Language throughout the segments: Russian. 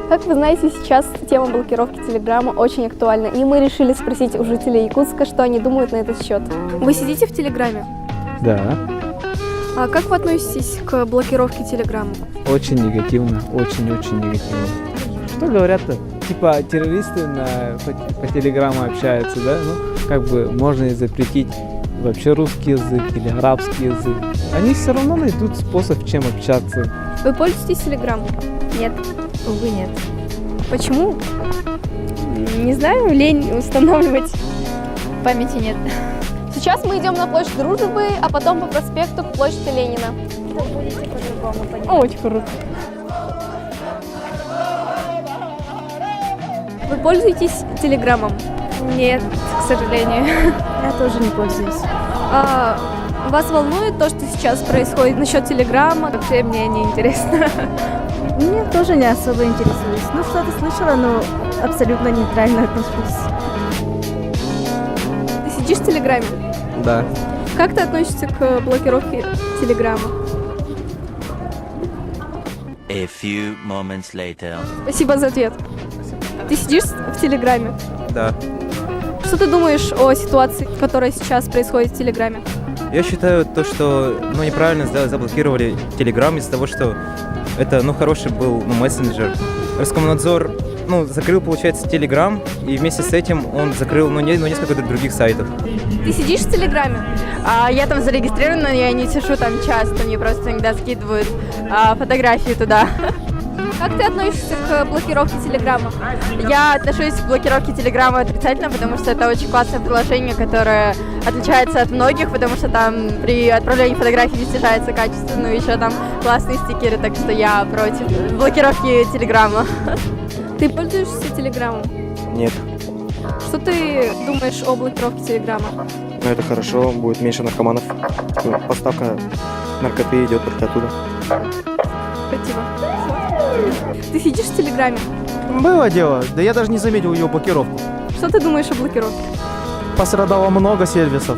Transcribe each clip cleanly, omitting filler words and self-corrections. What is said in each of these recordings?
Как вы знаете, сейчас тема блокировки Телеграма очень актуальна, и мы решили спросить у жителей Якутска, что они думают на этот счет. Вы сидите в Телеграме? Да, А как вы относитесь к блокировке Телеграма? очень негативно, очень-очень негативно. Что говорят-то? Типа террористы по телеграмму общаются, да? Ну, как бы можно и запретить вообще русский язык или арабский язык. Они все равно найдут способ, чем общаться. Вы пользуетесь Телеграмом? Нет, увы, нет. Почему? Не знаю, лень устанавливать. Памяти нет. Сейчас мы идем на площадь Дружбы, а потом по проспекту к площади Ленина. Будете по-другому понимать. Очень круто. Вы пользуетесь Телеграмом? Нет, к сожалению. Я тоже не пользуюсь. Вас волнует то, что сейчас происходит насчет Телеграма? Вообще мне не интересно. Мне тоже не особо интересуюсь. Ну, что-то слышала, но абсолютно нейтрально отношусь. Ты сидишь в Телеграме? Да. Как ты относишься к блокировке Телеграма? A few moments later. Спасибо за ответ. Ты сидишь в Телеграме? Да. Что ты думаешь о ситуации, которая сейчас происходит в Телеграме? Я считаю то, что неправильно заблокировали Telegram из-за того, что это хороший был мессенджер. Роскомнадзор закрыл, получается, Telegram, и вместе с этим он закрыл несколько других сайтов. Ты сидишь в Телеграме? Я там зарегистрирована, но я не сижу там часто, мне просто иногда скидывают фотографии туда. Как ты относишься к блокировке Телеграма? Я отношусь к блокировке Телеграма отрицательно, потому что это очень классное приложение, которое отличается от многих, потому что там при отправлении фотографий не снижается качество, ну еще там классные стикеры, так что я против блокировки Телеграма. Ты пользуешься Телеграмом? Нет, Что ты думаешь о блокировке Телеграма? но это хорошо, будет меньше наркоманов. Поставка наркоты идет только оттуда. Спасибо. Ты сидишь в Телеграме? Было дело, да я даже не заметил ее блокировку. Что ты думаешь о блокировке? Пострадало много сервисов.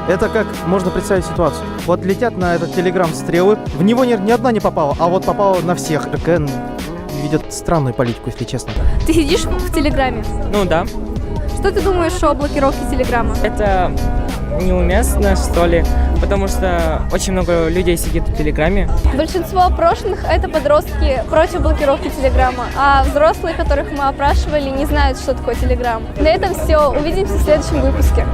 Это как можно представить ситуацию. Вот летят на этот телеграм стрелы, в него ни одна не попала, а вот попала на всех. РКН ведет странную политику, если честно. Ты сидишь в Телеграме? Ну да, Что ты думаешь о блокировке Телеграма? это неуместно, что ли, потому что очень много людей сидит в Телеграме. Большинство опрошенных – это подростки против блокировки Телеграма, а взрослые, которых мы опрашивали, не знают, что такое Телеграм. На этом все. Увидимся в следующем выпуске.